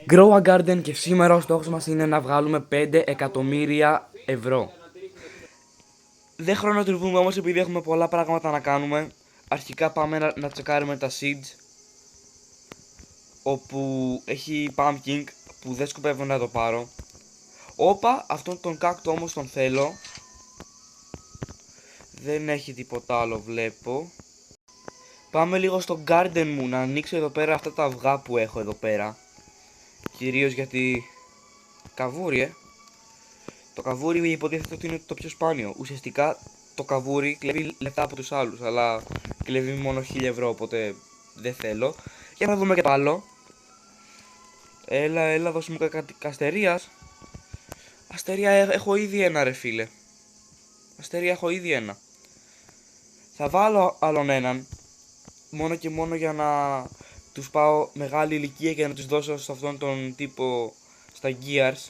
Grow a Garden και σήμερα ο στόχος μας είναι να βγάλουμε 5 εκατομμύρια ευρώ. Δεν χρονοτριβούμε όμως επειδή έχουμε πολλά πράγματα να κάνουμε. Αρχικά πάμε να τσεκάρουμε τα seeds, όπου έχει pumpkin που δεν σκοπεύω να το πάρω. Όπα, αυτόν τον κάκτο όμως τον θέλω. Δεν έχει τίποτα άλλο βλέπω. Πάμε λίγο στο garden μου να ανοίξω εδώ πέρα αυτά τα αυγά που έχω εδώ πέρα. Κυρίως γιατί καβούρι, το καβούρι υποτίθεται ότι είναι το πιο σπάνιο. Ουσιαστικά το καβούρι κλέβει λεφτά από τους άλλους, αλλά κλέβει μόνο 1000 ευρώ, οπότε δεν θέλω. Για να δούμε και το άλλο. Έλα, δώσε μου κάτι αστερίας. Αστερία έχω ήδη ένα, ρε φίλε. Αστερία έχω ήδη ένα. Θα βάλω άλλον έναν, μόνο και μόνο για να τους πάω μεγάλη ηλικία και να τους δώσω σε αυτόν τον τύπο στα gears.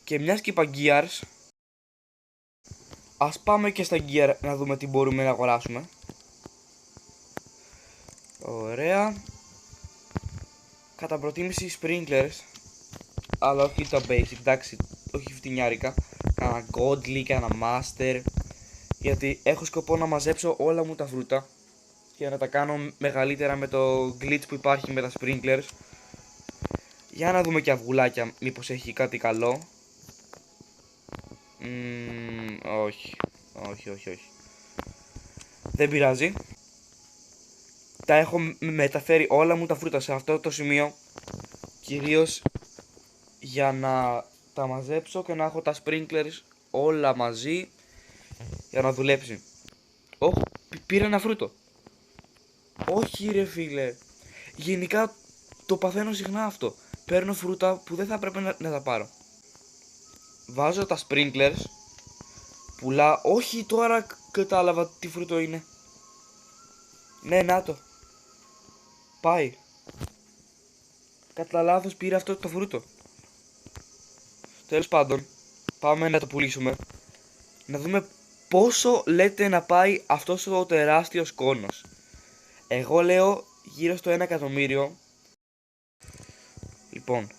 Και μιας και είπα gears, ας πάμε και στα gear να δούμε τι μπορούμε να αγοράσουμε. Ωραία. Κατά προτίμηση sprinklers, αλλά όχι τα basic, εντάξει, όχι φτηνιάρικα. Κάνα godly, κάνα master, γιατί έχω σκοπό να μαζέψω όλα μου τα φρούτα και να τα κάνω μεγαλύτερα με το glitch που υπάρχει με τα sprinklers. Για να δούμε και αυγουλάκια, μήπως έχει κάτι καλό. Όχι. Δεν πειράζει. Τα έχω μεταφέρει όλα μου τα φρούτα σε αυτό το σημείο, κυρίως για να τα μαζέψω και να έχω τα sprinklers όλα μαζί για να δουλέψει. Πήρα ένα φρούτο. Όχι ρε φίλε. Γενικά το παθαίνω συχνά αυτό. Παίρνω φρούτα που δεν θα πρέπει να τα πάρω. Βάζω τα sprinklers. Όχι, τώρα κατάλαβα τι φρούτο είναι. Ναι, να το. Πάει. Κατά λάθος πήρα αυτό το φρούτο. Τέλος πάντων, πάμε να το πουλήσουμε. Να δούμε πόσο λέτε να πάει αυτός ο τεράστιος κόνος. Εγώ λέω γύρω στο 1 εκατομμύριο. Λοιπόν,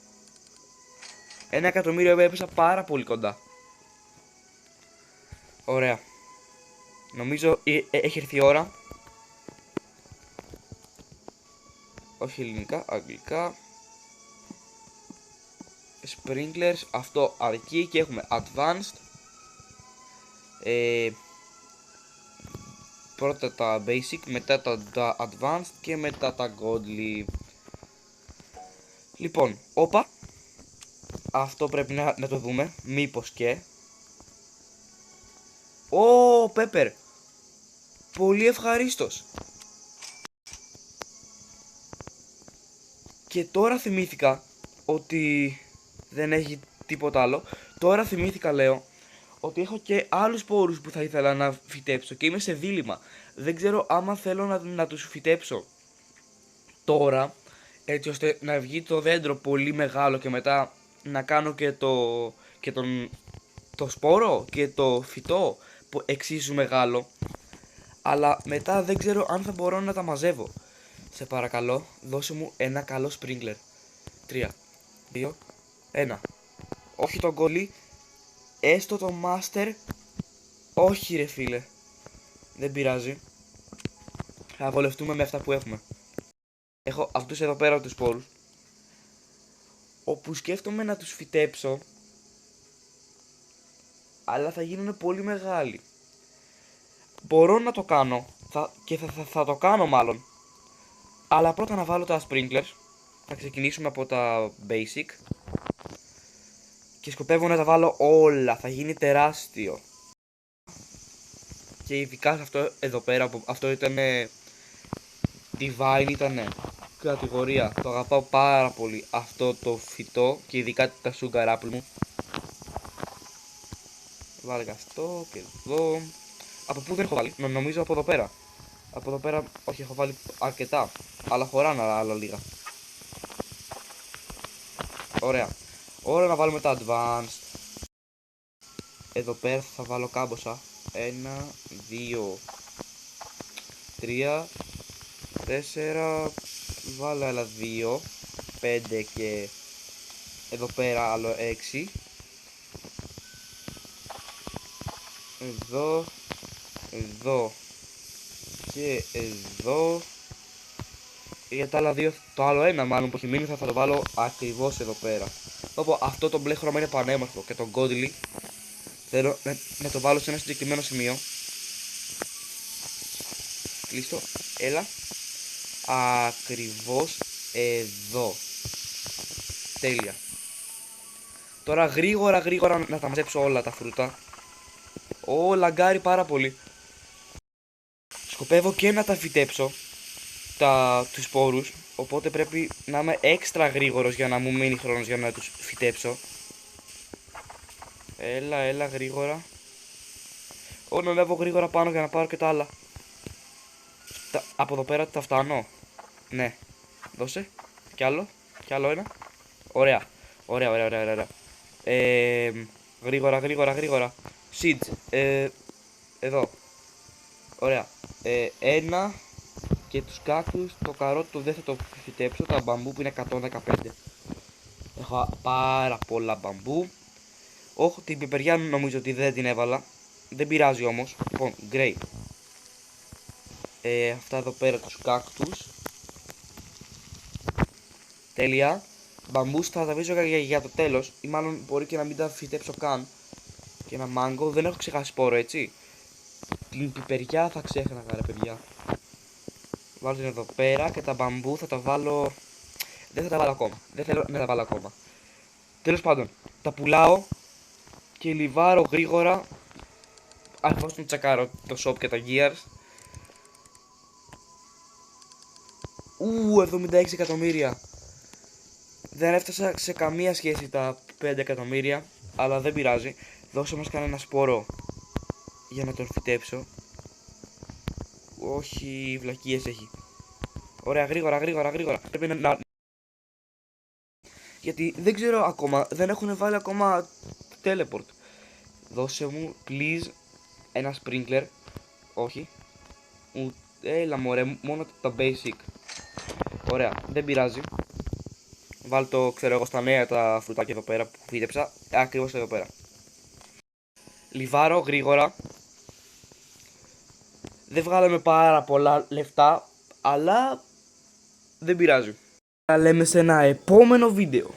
1 εκατομμύριο έπεσα πάρα πολύ κοντά. Ωραία. Νομίζω έχει έρθει η ώρα. Όχι ελληνικά, αγγλικά. Sprinklers, αυτό αρκεί και έχουμε advanced. Πρώτα τα basic, μετά τα advanced και μετά τα godly. Λοιπόν, όπα. Αυτό πρέπει να το δούμε, μήπως και. Pepper. Πολύ ευχαρίστως. Και τώρα θυμήθηκα ότι δεν έχει τίποτα άλλο. Τώρα θυμήθηκα, λέω, ότι έχω και άλλους σπόρους που θα ήθελα να φυτέψω και είμαι σε δίλημμα. Δεν ξέρω άμα θέλω να τους φυτέψω τώρα, έτσι ώστε να βγει το δέντρο πολύ μεγάλο και μετά να κάνω και το σπόρο και το φυτό που εξίσου μεγάλο. Αλλά μετά δεν ξέρω αν θα μπορώ να τα μαζεύω. Σε παρακαλώ, δώσε μου ένα καλό sprinkler. 3, 2, 1. Όχι το γκολί, έστω το master. Όχι ρε φίλε. Δεν πειράζει. Θα βολευτούμε με αυτά που έχουμε. Έχω αυτούς εδώ πέρα τους σπόρους, όπου σκέφτομαι να τους φυτέψω, αλλά θα γίνουν πολύ μεγάλοι. Μπορώ να το κάνω και θα το κάνω μάλλον. Αλλά πρώτα να βάλω τα sprinklers. Θα ξεκινήσουμε από τα basic. Και σκοπεύω να τα βάλω όλα. Θα γίνει τεράστιο. Και ειδικά σε αυτό εδώ πέρα, αυτό ήταν divine, ήτανε κατηγορία. Το αγαπάω πάρα πολύ αυτό το φυτό και ειδικά τα sugar apple μου. Βάλε αυτό και εδώ. Από πού δεν έχω βάλει, νομίζω από εδώ πέρα. Από εδώ πέρα, όχι, έχω βάλει αρκετά. Αλλά χωράνε άλλα λίγα. Ωραία. Ώρα να βάλουμε τα advanced. Εδώ πέρα θα βάλω κάμποσα. 1, 2, 3, 4. Βάλω άλλα 2. 5 και εδώ πέρα άλλο 6. Εδώ, εδώ και εδώ. Για τα άλλα δύο, το άλλο ένα μάλλον που έχει μείνει θα το βάλω ακριβώς εδώ πέρα. Όπου αυτό το μπλε χρώμα είναι πανέμορφο και το γκόντιλι θέλω να το βάλω σε ένα συγκεκριμένο σημείο. Κλείστο, έλα. Ακριβώς εδώ. Τέλεια. Τώρα γρήγορα να τα μαζέψω όλα τα φρούτα. Λαγκάρει πάρα πολύ. Σκοπεύω και να τα φυτέψω τους σπόρους, οπότε πρέπει να είμαι έξτρα γρήγορος για να μου μείνει χρόνος για να τους φυτέψω. Έλα γρήγορα. Να ανέβω γρήγορα πάνω για να πάρω και τα άλλα. Από εδώ πέρα τα φτάνω. Ναι. Δώσε. Κι άλλο ένα. Ωραία. Γρήγορα. Seeds. Εδώ. Ωραία. Ένα. Και τους κάκτους, το καρότο δεν θα το φυτέψω. Τα μπαμπού που είναι 115. Έχω πάρα πολλά μπαμπού. Όχι, την πιπεριά νομίζω ότι δεν την έβαλα. Δεν πειράζει όμως. Λοιπόν, γκρέι. Αυτά εδώ πέρα τους κάκτους. Τέλεια. Μπαμπούς θα τα αφήσω για το τέλος. Ή μάλλον μπορεί και να μην τα φυτέψω καν. Και ένα μάγκο. Δεν έχω ξεχάσει σπόρο, έτσι. Την πιπεριά θα ξέχναγα, ρε παιδιά. Βάλω την εδώ πέρα και τα μπαμπού θα τα βάλω. Δεν θα τα βάλω ακόμα. Δεν θέλω να τα βάλω ακόμα. Τέλος πάντων, τα πουλάω και λιβάρω γρήγορα. Αφού να τσακάρω το shop και τα gears. 76 εκατομμύρια. Δεν έφτασα σε καμία σχέση τα 5 εκατομμύρια. Αλλά δεν πειράζει. Δώσε μας κανένα σπόρο για να τον φυτέψω. Όχι, βλακίες έχει. Ωραία, γρήγορα. Πρέπει να... Γιατί δεν ξέρω ακόμα, δεν έχουν βάλει ακόμα teleport. Δώσε μου, please, ένα sprinkler. Όχι. Έλα μωρέ, μόνο τα basic. Ωραία, δεν πειράζει. Βάλ το, ξέρω εγώ, στα νέα τα φρουτάκια εδώ πέρα που φύτεψα. Ακριβώς εδώ πέρα. Λιβάρω γρήγορα. Δεν βγάλαμε πάρα πολλά λεφτά, αλλά δεν πειράζει. Τα λέμε σε ένα επόμενο βίντεο.